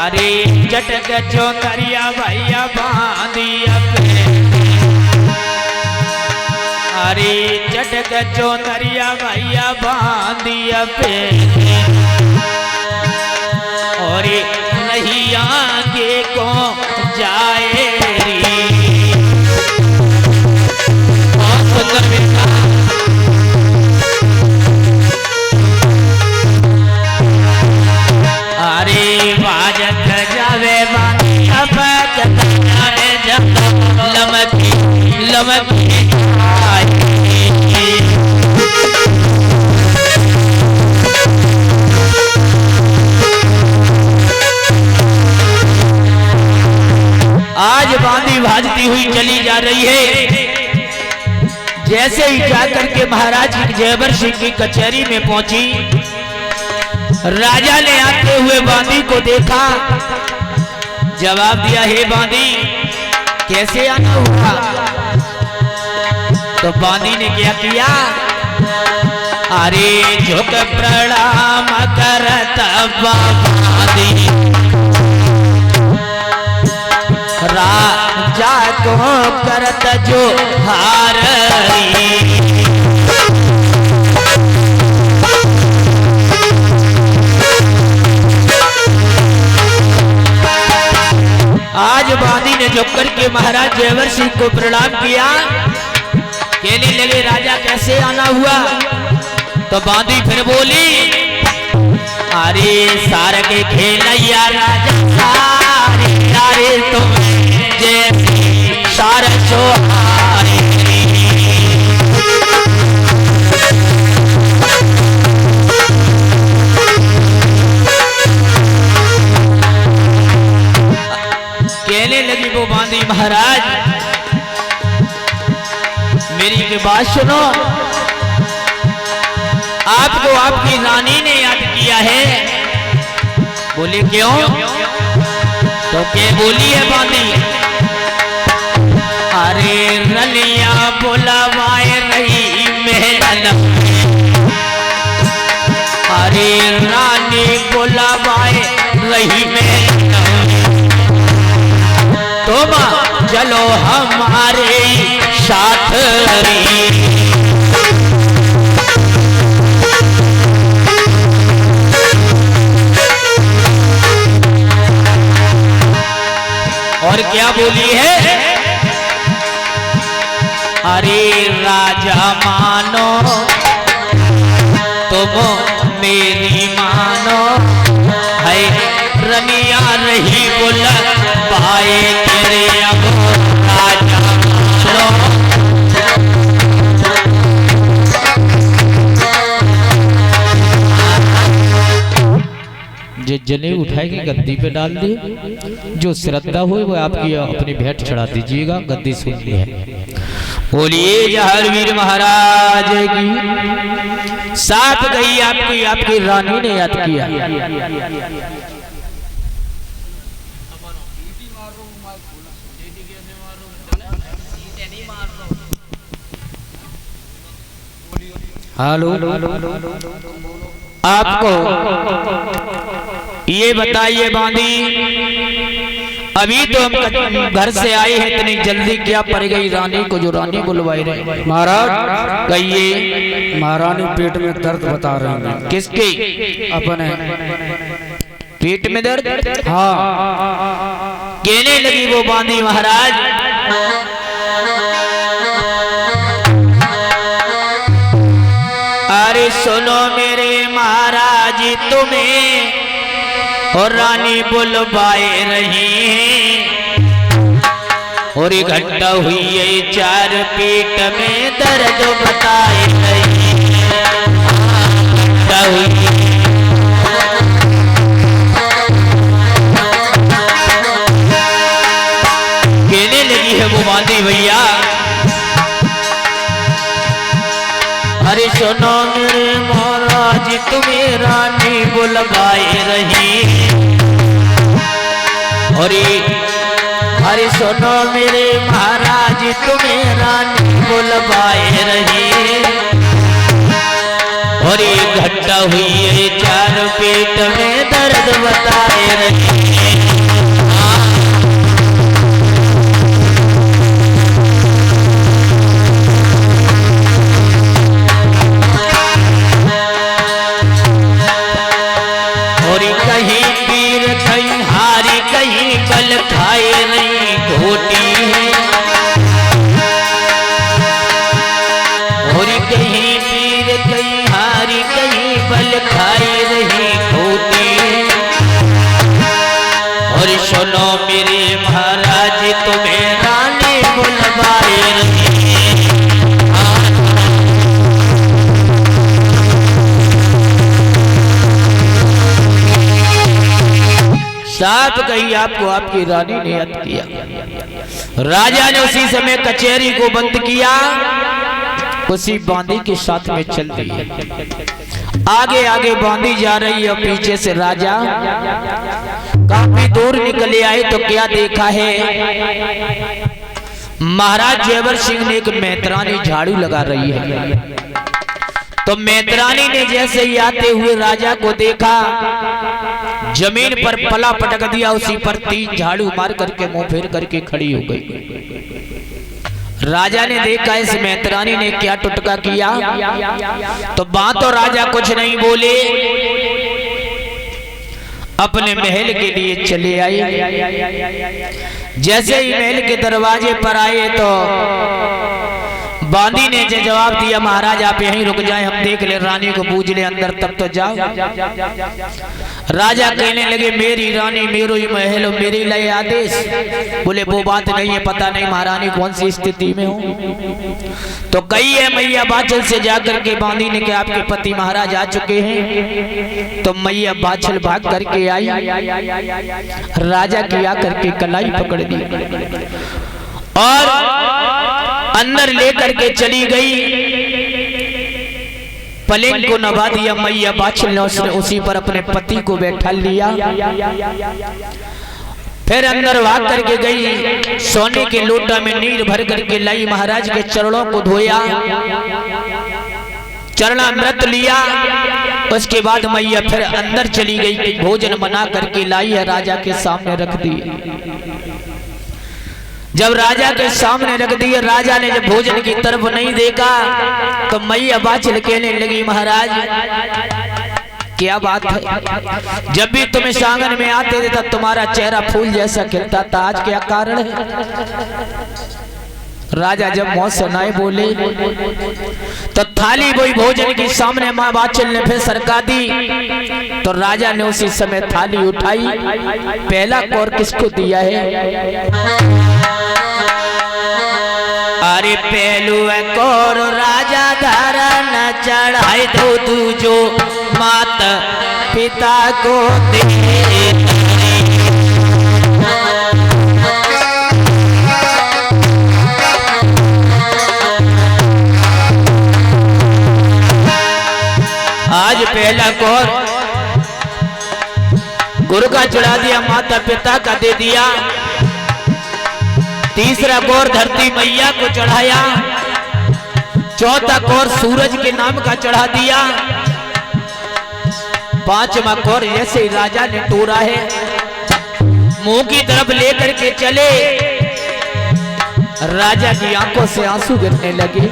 अरे चटक चौतरिया भैया बांधिया पे, अरे चटक चौतरिया भैया बांधिया पे, और नहीं आगे को जाए री। बहुत सुंदर मिलता। अरे बाजत जावे बानी अब जावे जब लमकी लमकी आज बांदी भाजती हुई चली जा रही है। जैसे ही जाकर के महाराज जयवर सिंह की कचहरी में पहुंची, राजा ने आते हुए बांदी को देखा, जवाब दिया, हे बांदी कैसे आना हुआ? तो बांदी ने क्या किया? अरे झुक प्रणाम करत बांदी, राजा को करत जो हारी। आज बांदी ने झुक करके महाराज जयवर सिंह को प्रणाम किया। कहने लगे, राजा कैसे आना हुआ? तो बांदी फिर बोली, अरे सार के खेलैया राजा सारे यारे तुम जैसी सार सोहारी। कहने लगी वो बांदी, महाराज मेरी की बात सुनो, आपको आपकी रानी ने याद किया है। बोले क्यों? तो क्या बोली है बांदी? अरे रलिया बुलावाए रही महल, अरे रानी बुलावाए रही महल, तुम चलो हमारे साथ रे। और क्या बोली है? अरे राजा मानो तुम मेरी मानो, है रनिया रही बोला पाए तेरे अब राजा मानो। जो जने उठाए के गद्दी पे डाल दिए, जो श्रद्धा हो वो आपकी अपनी भेंट चढ़ा दीजिएगा। गद्दी सुननी है। बोलिए जहरवीर महाराज की। साथ गई आपकी रानी ने याद किया। हेलो, आपको ये बताइए बांदी, अभी तो हम घर से आए हैं, इतनी जल्दी क्या पड़ गई रानी को जो रानी बुलवाई रहे? महाराज कहिए। महारानी पेट में दर्द बता रहे हैं। किसके? अपने पेट में दर्द? हाँ। कहने लगी वो बांदी, महाराज अरे सुनो मेरे महाराज तुम्हें और रानी बुलवाए रही है, और घंटा हुई है चार पेट में दर्द बताए रही है। कहने लगी है वो बांदी, भैया अरे सुनो मेरे महाराज तुम्हें रानी बुलवाए रही, अरे सुनो मेरे महाराज तुम्हें रानी बुलवाए रही, और एक घंटा हुई है चार पेट में दर्द बताए रही। कहीं पीर कहीं हारी कहीं बल खाए रही घोटी है, और कहीं पीर कहीं हारी कहीं बल खाए रही घोटी है। और सुनो मेरे महाराज तुम्हें रानी बुलवाए रही साफ कही आपको आपकी रानी ने हत किया। राजा ने उसी समय कचहरी को बंद किया, उसी बांदी के साथ में चल रही है। आगे आगे बांदी जा रही है, पीछे से राजा काफी दूर निकले आए तो क्या देखा है, महाराज जेवर सिंह ने एक मैतरानी झाड़ू लगा रही है। तो मैतरानी ने जैसे ही आते हुए राजा को देखा, जमीन पर पला पटक दिया, उसी पर 3 झाड़ू मार करके मुंह फेर करके खड़ी हो गई। राजा ने देखा इस मैतरानी ने क्या टुटका किया, तो बात तो राजा कुछ नहीं बोले, अपने महल के लिए चले आए। जैसे ही महल के दरवाजे पर आए तो बांदी ने जवाब दिया, महाराज आप यहीं रुक जाएं, हम देख ले, रानी को पूछ ले अंदर तब तो जाओ। राजा कहने लगे मेरी रानी मेरो ही महल, मेरे लिए आदेश। बोले वो बात नहीं है, पता नहीं महारानी कौन सी स्थिति में हो। तो कही है मैया बाछल से जाकर के बांदी ने कहा आपके पति महाराज आ चुके हैं। तो मैया बाछल भाग करके आई, राजा की आकर के कलाई पकड़ दी और अंदर लेकर के चली गई। पलंग को नभा दिया मैया बाछल ने, उसने उसी पर अपने पति को बैठा लिया। फिर अंदर भाग करके गई, सोने के लोटा में नीर भर करके लाई, महाराज के चरणों को धोया, चरणामृत लिया। उसके बाद मैया फिर अंदर चली गई, भोजन बना करके लाई है, राजा के सामने रख दी। जब राजा के सामने रख दिए, राजा ने जब भोजन की तरफ नहीं देखा तो मैया बाछल कहने लगी महाराज क्या बात है, जब भी तुम इस आंगन में आते थे तब तुम्हारा चेहरा फूल जैसा खिलता था, आज क्या कारण है। राजा जब मुंह से नहीं बोले तो थाली वही भोजन के सामने माँ बाछल ने फिर सरका दी। तो राजा ने उसी समय थाली उठाई, पहला कौर किसको दिया है, अरे पहलू कौर राजा धारा न चढ़ाए दो तू जो माता पिता को दे। आज पहला कौर गुरु का चढ़ा दिया, माता पिता का दे दिया। तीसरा कौर धरती मैया को चढ़ाया। चौथा कौर सूरज के नाम का चढ़ा दिया। पांचवा कौर जैसे ही राजा ने तोड़ा है, मुंह की तरफ लेकर के चले, राजा की आंखों से आंसू गिरने लगे।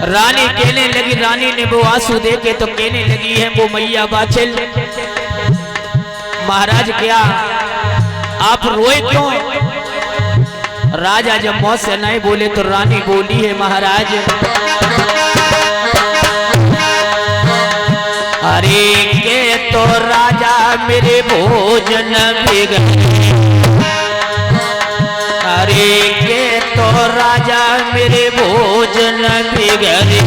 रानी कहने लगी, रानी ने वो आंसू देखे तो कहने लगी है वो मैया बाछल महाराज क्या आप रोए क्यों। राजा जब मौत से नहीं बोले तो रानी बोली है महाराज अरे के तो राजा मेरे भोजन बिगड़े, अरे के तो राजा मेरे भोजन बिगड़े,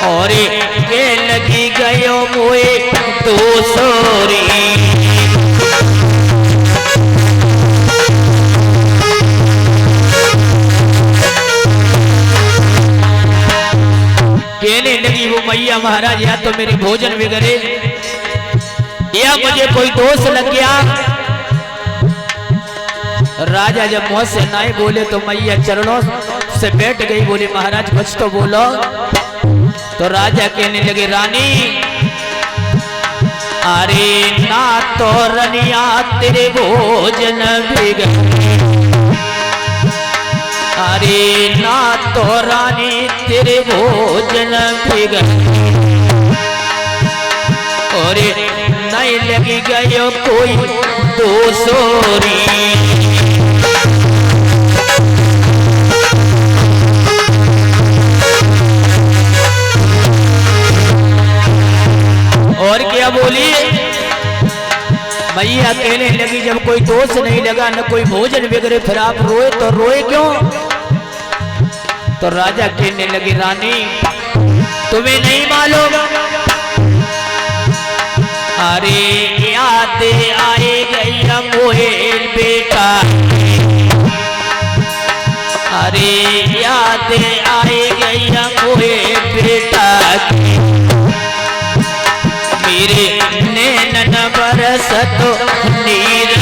और के लगी गयो मोए दूसरी। कहने लगी वो मैया महाराज या तो मेरे भोजन बिगड़े या मुझे कोई दोष लग गया। राजा जब मुंह से नहीं बोले तो मैया चरणों से बैठ गई, बोली महाराज कुछ तो बोलो। तो राजा कहने लगे रानी अरे ना तो रनिया तेरे भोजन बिगड़े, अरे ना तो रानी तेरे भोजन बिगड़े, लगी गयो कोई दोसोरी। और क्या बोली मैया कहने लगी जब कोई दोष नहीं लगा न कोई भोजन वगैरह फिर आप रोए तो रोए क्यों? तो राजा कहने लगे रानी तुम्हें नहीं मालूम, अरे याद आए गई मोहेल बेटा, अरे याद आए गई मोहेल बेटा, मेरे नैनन बरसत नीर।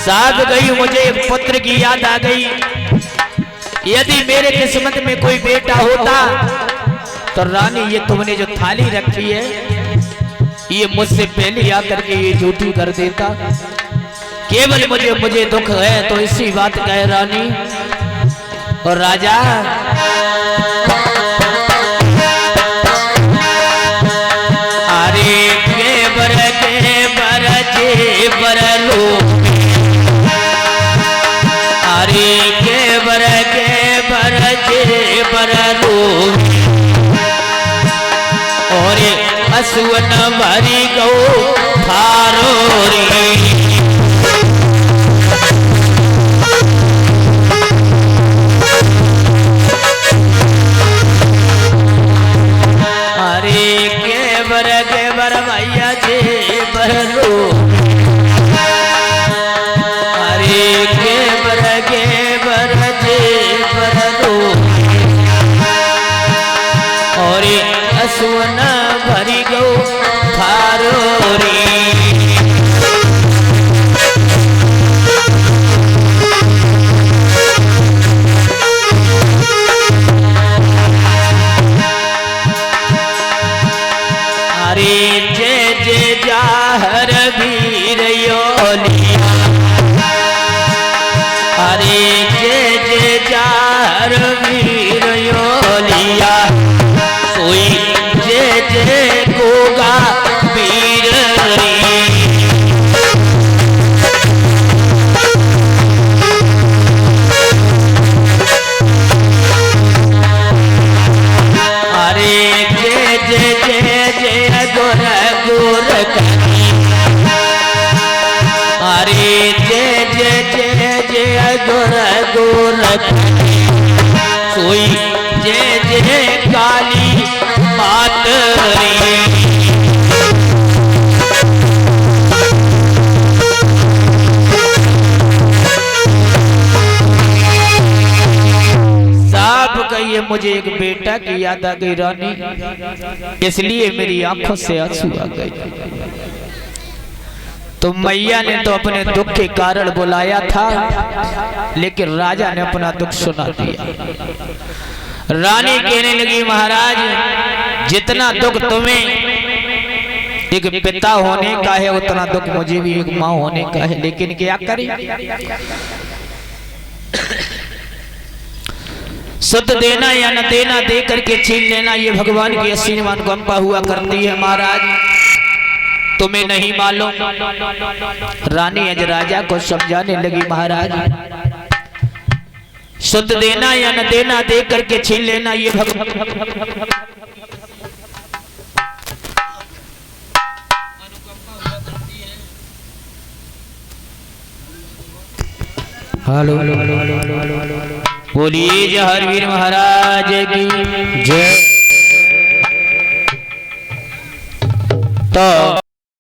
साथ गई मुझे एक पुत्र की याद आ गई, यदि मेरे किस्मत में कोई बेटा होता तो रानी ये तुमने जो थाली रखी है ये मुझसे पहले आकर के ये झूठी कर देता, केवल मुझे दुख है तो इसी बात का है रानी। और राजा अरे केबर जे बर लो, अरे केबर जे बर लो, और असुवन भरी गो थारो रे। केबर भैया जे बरलो, अरे केबर जे बरलो, और असुवन भरी गो थारो रे। जाहर वीर योलिया, अरे जे जाहर वीर योलिया, सोई जे गोगा वीर रे। अरे जे गोर गोर करी, अरे जे गोर गोर करी, सोई जे काली मात रे। साहब कहिए मुझे एक बेटा की याद आ गई रानी, इसलिए मेरी आंखों से आंसू आ गए। तो मैया ने तो अपने दुख के कारण बुलाया था, लेकिन राजा ने अपना दुख सुना दिया। रानी कहने लगी महाराज जितना दुख तुम्हें एक पिता होने का है उतना दुख मुझे भी एक माँ होने का है, लेकिन क्या करें, शुद्ध देना या न देना दे करके छीन लेना ये भगवान की असीम अनुकंपा हुआ करती है। महाराज तुम्हें नहीं मालूम। रानी आज राजा को समझाने लगी महाराज शुद्ध देना या न देना दे करके छीन लेना ये भगवान हेलो बोलिए जहर वीर महाराज की जय। तो